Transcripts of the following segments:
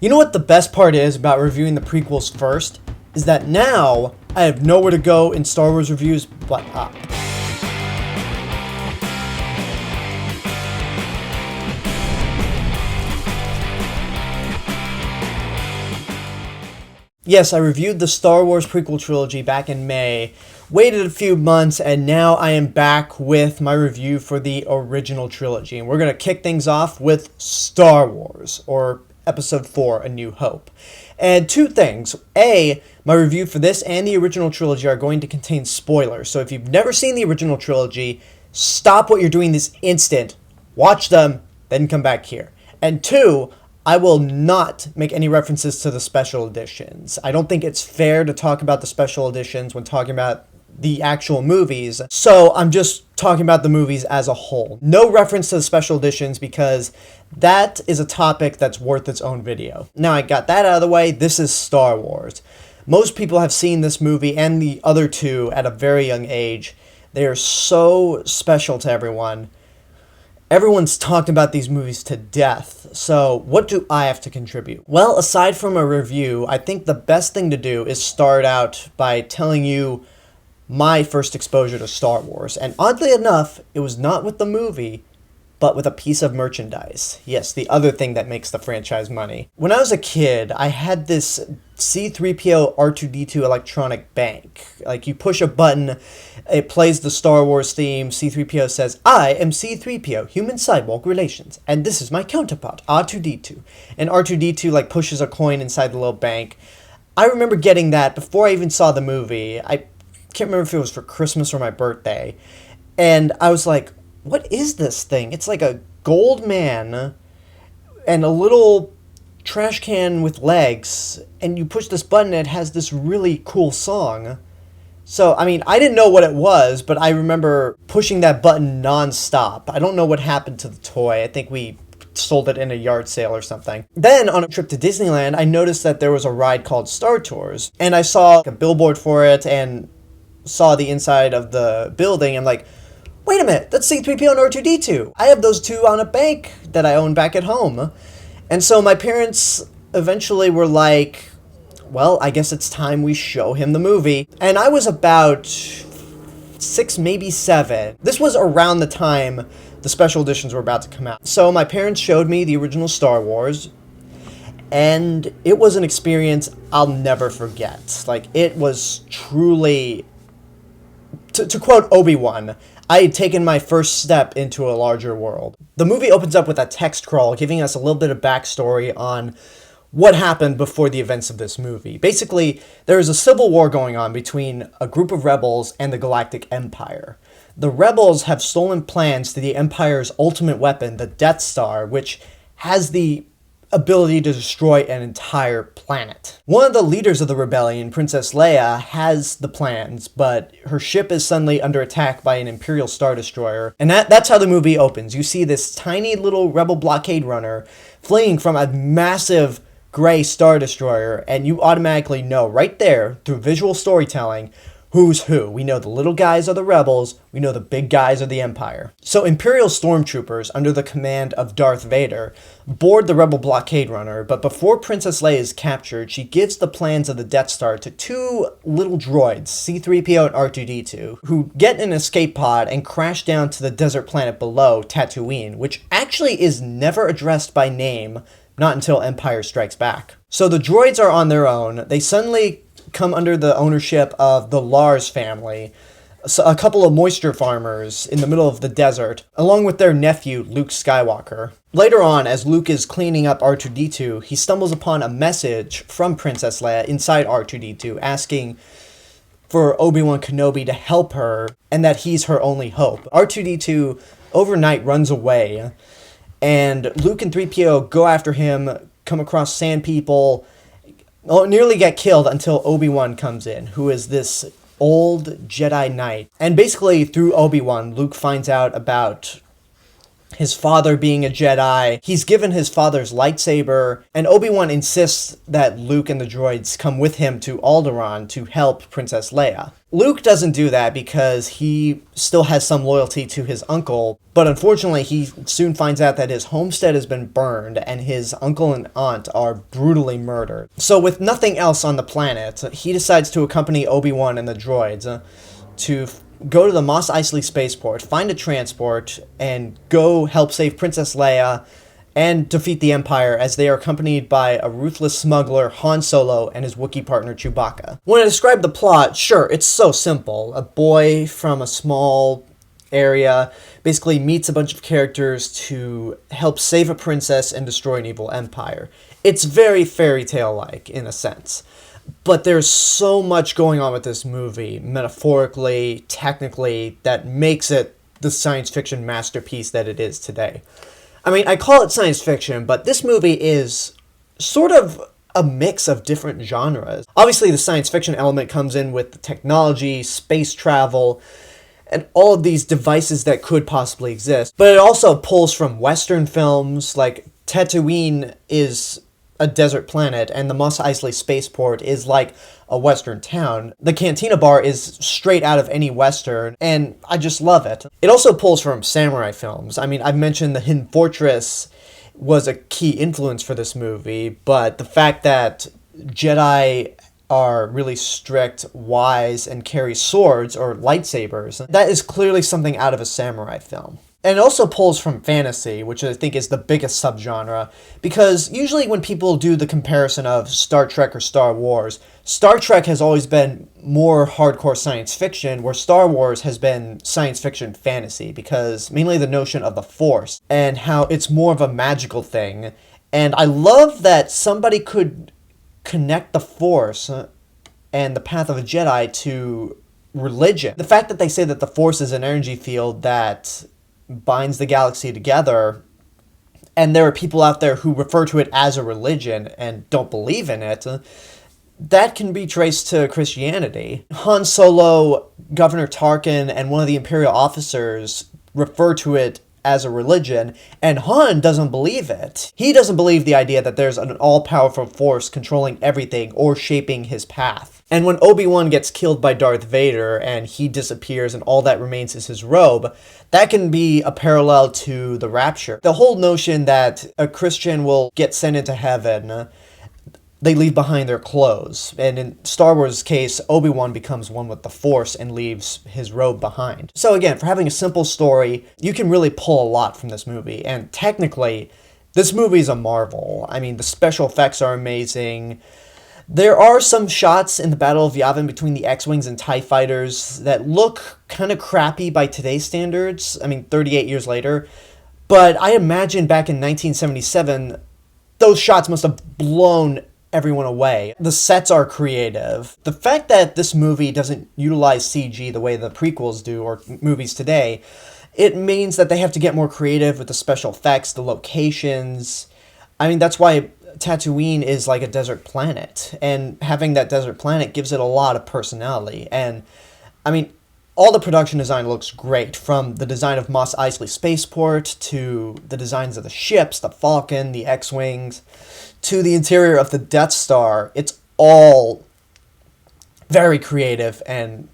You know what the best part is about reviewing the prequels first? Is that now I have nowhere to go in Star Wars reviews but up. Yes, I reviewed the Star Wars prequel trilogy back in May, waited a few months, and now I am back with my review for the original trilogy. And we're going to kick things off with Star Wars, or Episode 4, A New Hope. And two things. A, my review for this and the original trilogy are going to contain spoilers. So if you've never seen the original trilogy, stop what you're doing this instant, watch them, then come back here. And two, I will not make any references to the special editions. I don't think it's fair to talk about the special editions when talking about the actual movies, so I'm just talking about the movies as a whole. No reference to the special editions because that is a topic that's worth its own video. Now I got that out of the way, this is Star Wars. Most people have seen this movie and the other two at a very young age. They are so special to everyone. Everyone's talked about these movies to death, so what do I have to contribute? Well, aside from a review, I think the best thing to do is start out by telling you my first exposure to Star Wars. And oddly enough, it was not with the movie, but with a piece of merchandise. Yes, the other thing that makes the franchise money. When I was a kid, I had this C-3PO R2-D2 electronic bank. Like, you push a button, it plays the Star Wars theme, C-3PO says, "I am C-3PO, human-cyborg relations, and this is my counterpart, R2-D2. And R2-D2, like, pushes a coin inside the little bank. I remember getting that before I even saw the movie. I can't remember if it was for Christmas or my birthday. And I was like, what is this thing? It's like a gold man and a little trash can with legs, and you push this button and it has this really cool song. So, I mean, I didn't know what it was, but I remember pushing that button non-stop. I don't know what happened to the toy. I think we sold it in a yard sale or something. Then, on a trip to Disneyland, I noticed that there was a ride called Star Tours, and I saw a billboard for it and saw the inside of the building. I'm like, wait a minute, that's C-3PO and R2-D2. I have those two on a bank that I own back at home. And so my parents eventually were like, well, I guess it's time we show him the movie. And I was about 6, maybe 7. This was around the time the special editions were about to come out. So my parents showed me the original Star Wars, and it was an experience I'll never forget. Like, it was truly, to quote Obi-Wan, I had taken my first step into a larger world. The movie opens up with a text crawl giving us a little bit of backstory on what happened before the events of this movie. Basically, there is a civil war going on between a group of rebels and the Galactic Empire. The rebels have stolen plans to the Empire's ultimate weapon, the Death Star, which has the ability to destroy an entire planet. One of the leaders of the rebellion, Princess Leia, has the plans, but her ship is suddenly under attack by an Imperial Star Destroyer. And that's how the movie opens. You see this tiny little rebel blockade runner fleeing from a massive gray Star Destroyer, and you automatically know right there, through visual storytelling, who's who. We know the little guys are the rebels, we know the big guys are the Empire. So Imperial stormtroopers, under the command of Darth Vader, board the rebel blockade runner, but before Princess Leia is captured, she gives the plans of the Death Star to two little droids, C-3PO and R2-D2, who get in an escape pod and crash down to the desert planet below, Tatooine, which actually is never addressed by name, not until Empire Strikes Back. So the droids are on their own. They suddenly come under the ownership of the Lars family, a couple of moisture farmers in the middle of the desert, along with their nephew, Luke Skywalker. Later on, as Luke is cleaning up R2-D2, he stumbles upon a message from Princess Leia inside R2-D2 asking for Obi-Wan Kenobi to help her and that he's her only hope. R2-D2 overnight runs away, and Luke and 3PO go after him, come across sand people, nearly get killed until Obi-Wan comes in, who is this old Jedi Knight. And basically, through Obi-Wan, Luke finds out about his father being a Jedi. He's given his father's lightsaber, and Obi-Wan insists that Luke and the droids come with him to Alderaan to help Princess Leia. Luke doesn't do that because he still has some loyalty to his uncle, but unfortunately he soon finds out that his homestead has been burned and his uncle and aunt are brutally murdered. So with nothing else on the planet, he decides to accompany Obi-Wan and the droids to go to the Mos Eisley spaceport, find a transport, and go help save Princess Leia and defeat the Empire as they are accompanied by a ruthless smuggler, Han Solo, and his Wookiee partner, Chewbacca. When I describe the plot, sure, it's so simple. A boy from a small area basically meets a bunch of characters to help save a princess and destroy an evil empire. It's very fairy tale-like, in a sense. But there's so much going on with this movie, metaphorically, technically, that makes it the science fiction masterpiece that it is today. I mean, I call it science fiction, but this movie is sort of a mix of different genres. Obviously, the science fiction element comes in with the technology, space travel, and all of these devices that could possibly exist. But it also pulls from Western films, like Tatooine is a desert planet, and the Mos Eisley spaceport is like a Western town. The Cantina Bar is straight out of any Western, and I just love it. It also pulls from samurai films. I mean, I've mentioned The Hidden Fortress was a key influence for this movie, but the fact that Jedi are really strict, wise, and carry swords or lightsabers, that is clearly something out of a samurai film. And it also pulls from fantasy, which I think is the biggest subgenre, because usually when people do the comparison of Star Trek or Star Wars, Star Trek has always been more hardcore science fiction, where Star Wars has been science fiction fantasy, because mainly the notion of the Force, and how it's more of a magical thing. And I love that somebody could connect the Force and the path of a Jedi to religion. The fact that they say that the Force is an energy field that binds the galaxy together, and there are people out there who refer to it as a religion and don't believe in it, that can be traced to Christianity. Han Solo, Governor Tarkin, and one of the Imperial officers refer to it as a religion, and Han doesn't believe it. He doesn't believe the idea that there's an all-powerful force controlling everything or shaping his path. And when Obi-Wan gets killed by Darth Vader and he disappears and all that remains is his robe, that can be a parallel to the rapture. The whole notion that a Christian will get sent into heaven, they leave behind their clothes. And in Star Wars' case, Obi-Wan becomes one with the Force and leaves his robe behind. So again, for having a simple story, you can really pull a lot from this movie. And technically, this movie is a marvel. I mean, the special effects are amazing. There are some shots in the Battle of Yavin between the X-Wings and TIE fighters that look kind of crappy by today's standards. I mean, 38 years later. But I imagine back in 1977, those shots must have blown everyone away. The sets are creative. The fact that this movie doesn't utilize CG the way the prequels do, or movies today, it means that they have to get more creative with the special effects, the locations. I mean, that's why Tatooine is like a desert planet, and having that desert planet gives it a lot of personality. And I mean, all the production design looks great, from the design of Mos Eisley Spaceport to the designs of the ships, the Falcon, the X-Wings, to the interior of the Death Star. It's all very creative and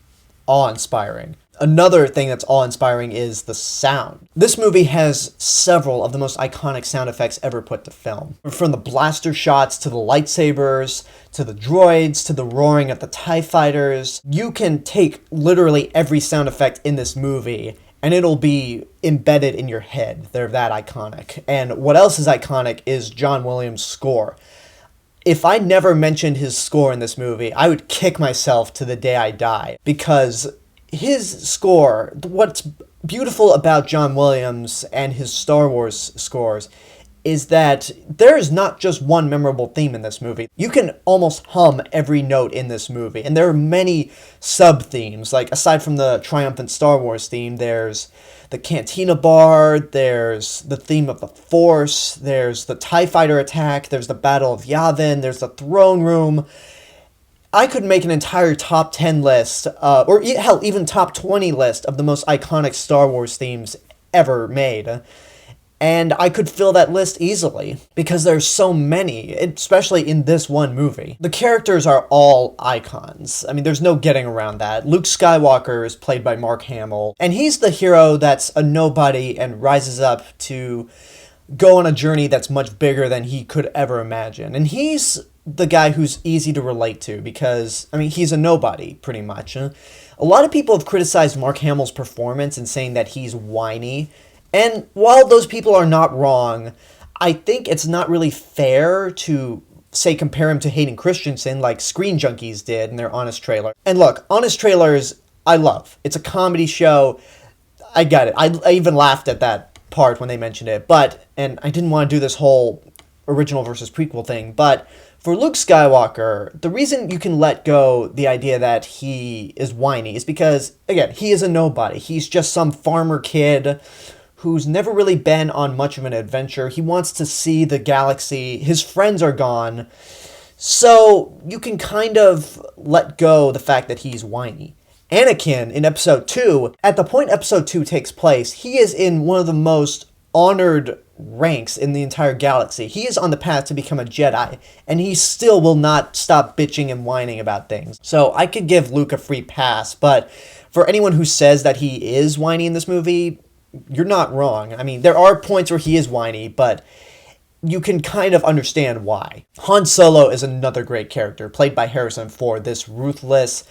awe-inspiring. Another thing that's awe-inspiring is the sound. This movie has several of the most iconic sound effects ever put to film. From the blaster shots, to the lightsabers, to the droids, to the roaring of the TIE fighters. You can take literally every sound effect in this movie, and it'll be embedded in your head. They're that iconic. And what else is iconic is John Williams' score. If I never mentioned his score in this movie, I would kick myself to the day I die, because his score, what's beautiful about John Williams and his Star Wars scores is that there is not just one memorable theme in this movie. You can almost hum every note in this movie, and there are many sub-themes. Like, aside from the triumphant Star Wars theme, there's the Cantina Bar, there's the theme of the Force, there's the TIE Fighter attack, there's the Battle of Yavin, there's the Throne Room. I could make an entire top 10 list, or hell, even top 20 list of the most iconic Star Wars themes ever made. And I could fill that list easily because there's so many, especially in this one movie. The characters are all icons. I mean, there's no getting around that. Luke Skywalker is played by Mark Hamill, and he's the hero that's a nobody and rises up to go on a journey that's much bigger than he could ever imagine. And he's the guy who's easy to relate to because, I mean, he's a nobody, pretty much. A lot of people have criticized Mark Hamill's performance and saying that he's whiny. And while those people are not wrong, I think it's not really fair to, say, compare him to Hayden Christensen like Screen Junkies did in their Honest Trailer. And look, Honest Trailers, I love. It's a comedy show. I get it. I even laughed at that part when they mentioned it. And I didn't want to do this whole original versus prequel thing, but for Luke Skywalker, the reason you can let go the idea that he is whiny is because, again, he is a nobody. He's just some farmer kid who's never really been on much of an adventure. He wants to see the galaxy. His friends are gone. So you can kind of let go the fact that he's whiny. Anakin in episode 2, at the point episode 2 takes place, he is in one of the most honored ranks in the entire galaxy. He is on the path to become a Jedi, and he still will not stop bitching and whining about things. So I could give Luke a free pass, but for anyone who says that he is whiny in this movie, you're not wrong. I mean, there are points where he is whiny, but you can kind of understand why. Han Solo is another great character, played by Harrison Ford, this ruthless,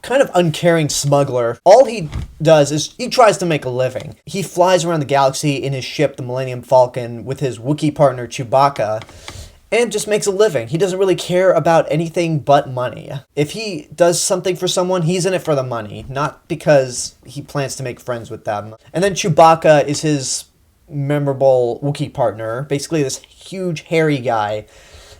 kind of uncaring smuggler. All he does is he tries to make a living. He flies around the galaxy in his ship, the Millennium Falcon, with his Wookiee partner, Chewbacca, and just makes a living. He doesn't really care about anything but money. If he does something for someone, he's in it for the money, not because he plans to make friends with them. And then Chewbacca is his memorable Wookiee partner, basically this huge hairy guy.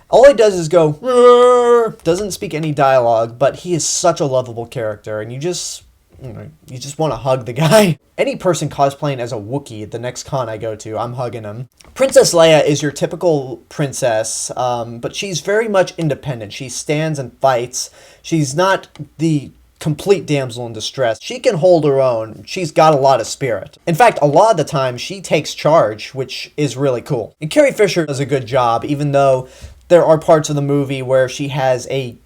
All he does is go, "Rrr," doesn't speak any dialogue, but he is such a lovable character, and you just want to hug the guy. Any person cosplaying as a Wookiee at the next con I go to, I'm hugging him. Princess Leia is your typical princess, but she's very much independent. She stands and fights. She's not the complete damsel in distress. She can hold her own. She's got a lot of spirit. In fact, a lot of the time, she takes charge, which is really cool. And Carrie Fisher does a good job, even though there are parts of the movie where she has a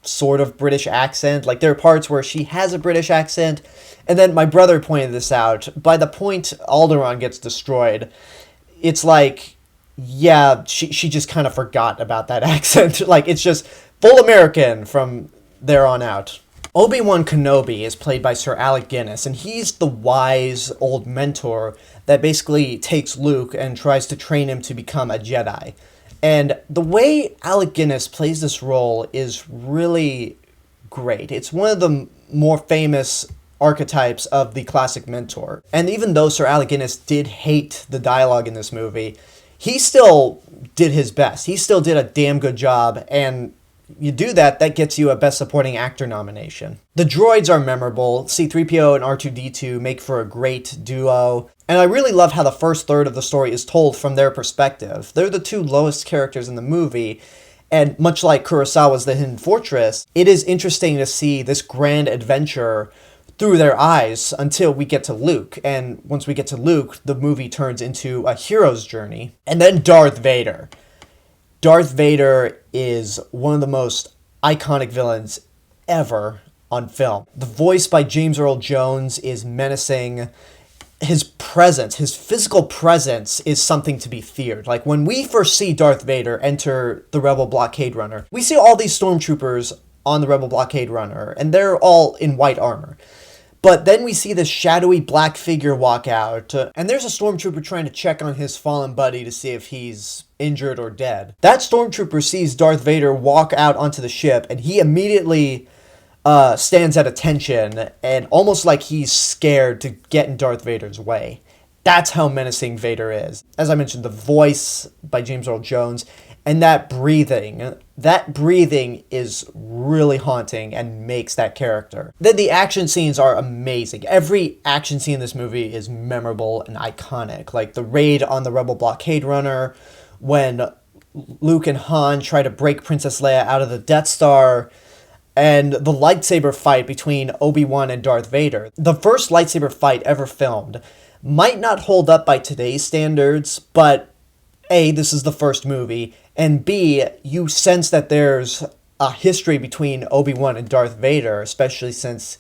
sort of British accent. Like, there are parts where she has a British accent, and then my brother pointed this out. By the point Alderaan gets destroyed, it's like, yeah, she just kind of forgot about that accent. Like, it's just full American from there on out. Obi-Wan Kenobi is played by Sir Alec Guinness, and he's the wise old mentor that basically takes Luke and tries to train him to become a Jedi. And the way Alec Guinness plays this role is really great. It's one of the more famous archetypes of the classic mentor. And even though Sir Alec Guinness did hate the dialogue in this movie, he still did his best. He still did a damn good job, and you do that, that gets you a Best Supporting Actor nomination. The droids are memorable. C-3PO and R2-D2 make for a great duo. And I really love how the first third of the story is told from their perspective. They're the two lowest characters in the movie, and much like Kurosawa's The Hidden Fortress, it is interesting to see this grand adventure through their eyes until we get to Luke. And once we get to Luke, the movie turns into a hero's journey. And then Darth Vader. Darth Vader is one of the most iconic villains ever on film. The voice by James Earl Jones is menacing. His presence, his physical presence, is something to be feared. Like, when we first see Darth Vader enter the Rebel Blockade Runner, we see all these stormtroopers on the Rebel Blockade Runner, and they're all in white armor. But then we see this shadowy black figure walk out, and there's a stormtrooper trying to check on his fallen buddy to see if he's injured or dead. That stormtrooper sees Darth Vader walk out onto the ship, and he immediately stands at attention, and almost like he's scared to get in Darth Vader's way. That's how menacing Vader is. As I mentioned, the voice by James Earl Jones, and that breathing is really haunting and makes that character. Then the action scenes are amazing. Every action scene in this movie is memorable and iconic. Like the raid on the Rebel Blockade Runner, when Luke and Han try to break Princess Leia out of the Death Star, and the lightsaber fight between Obi-Wan and Darth Vader. The first lightsaber fight ever filmed. might not hold up by today's standards, but A, this is the first movie, and B, you sense that there's a history between Obi-Wan and Darth Vader, especially since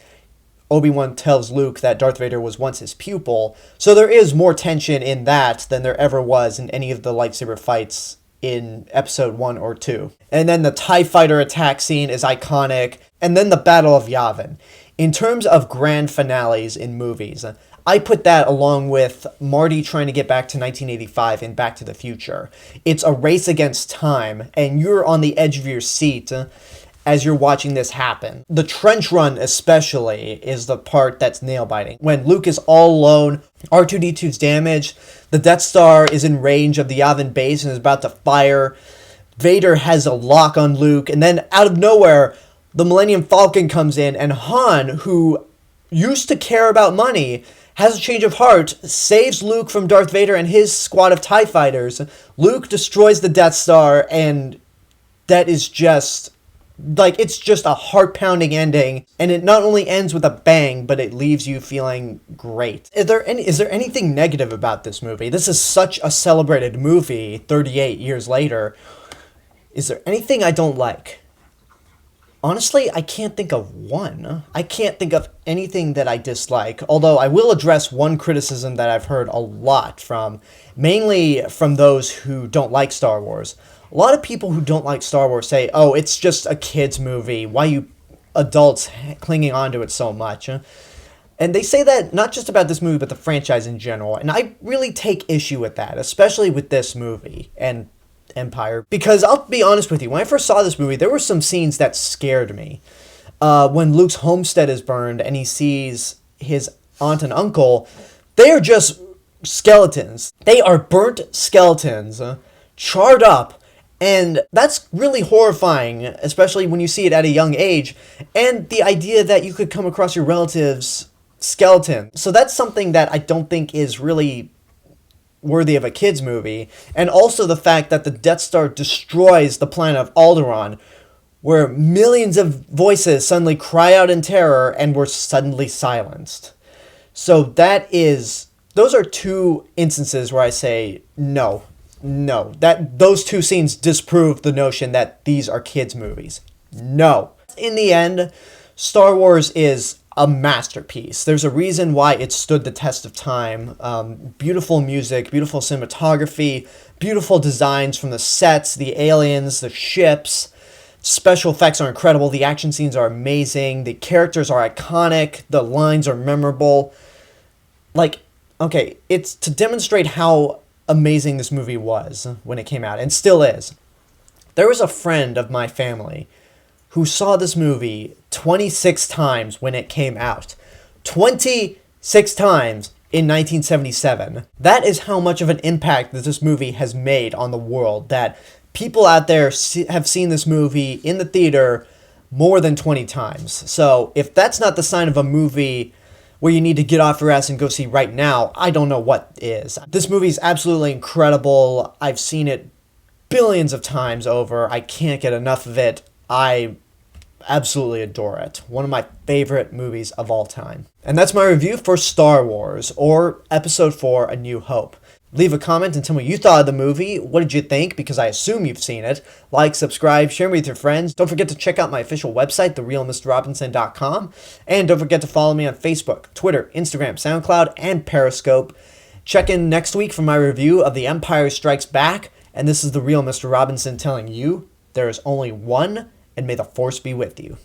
Obi-Wan tells Luke that Darth Vader was once his pupil. So there is more tension in that than there ever was in any of the lightsaber fights in episode 1 or 2. And then the TIE fighter attack scene is iconic, and then the Battle of Yavin. In terms of grand finales in movies, I put that along with Marty trying to get back to 1985 in Back to the Future. It's a race against time, and you're on the edge of your seat as you're watching this happen. The trench run especially is the part that's nail-biting. When Luke is all alone, R2-D2's damaged, the Death Star is in range of the Yavin base and is about to fire. Vader has a lock on Luke, and then out of nowhere, the Millennium Falcon comes in, and Han, who used to care about money, has a change of heart, saves Luke from Darth Vader and his squad of TIE fighters. Luke destroys the Death Star, and that is just, like, it's just a heart-pounding ending, and it not only ends with a bang, but it leaves you feeling great. Is there anything negative about this movie? This is such a celebrated movie 38 years later. Is there anything I don't like? Honestly, I can't think of one. I can't think of anything that I dislike, although I will address one criticism that I've heard a lot from, mainly from those who don't like Star Wars. A lot of people who don't like Star Wars say, oh, it's just a kid's movie. Why are you adults clinging on to it so much? And they say that not just about this movie, but the franchise in general. And I really take issue with that, especially with this movie and Empire, because I'll be honest with you, when I first saw this movie, there were some scenes that scared me. When Luke's homestead is burned and he sees his aunt and uncle, they are just skeletons. They are burnt skeletons, charred up, and that's really horrifying, especially when you see it at a young age, and the idea that you could come across your relative's skeleton. So that's something that I don't think is really worthy of a kid's movie, and also the fact that the Death Star destroys the planet of Alderaan, where millions of voices suddenly cry out in terror and were suddenly silenced. So those are two instances where I say no, that those two scenes disprove the notion that these are kids' movies. No. In the end, Star Wars is a masterpiece. There's a reason why it stood the test of time. Beautiful music, beautiful cinematography, beautiful designs from the sets, the aliens, the ships. Special effects are incredible. The action scenes are amazing. The characters are iconic. The lines are memorable. Like, okay, it's to demonstrate how amazing this movie was when it came out, and still is. There was a friend of my family who saw this movie 26 times when it came out. 26 times in 1977. That is how much of an impact that this movie has made on the world, that people out there have seen this movie in the theater more than 20 times. So if that's not the sign of a movie where you need to get off your ass and go see right now, I don't know what is. This movie is absolutely incredible. I've seen it billions of times over. I can't get enough of it. I absolutely adore it. One of my favorite movies of all time. And that's my review for Star Wars, or Episode 4, A New Hope. Leave a comment and tell me what you thought of the movie. What did you think? Because I assume you've seen it. Like, subscribe, share me with your friends. Don't forget to check out my official website, therealmrrobinson.com. And don't forget to follow me on Facebook, Twitter, Instagram, SoundCloud, and Periscope. Check in next week for my review of The Empire Strikes Back. And this is The Real Mr. Robinson telling you, there is only one, and may the Force be with you.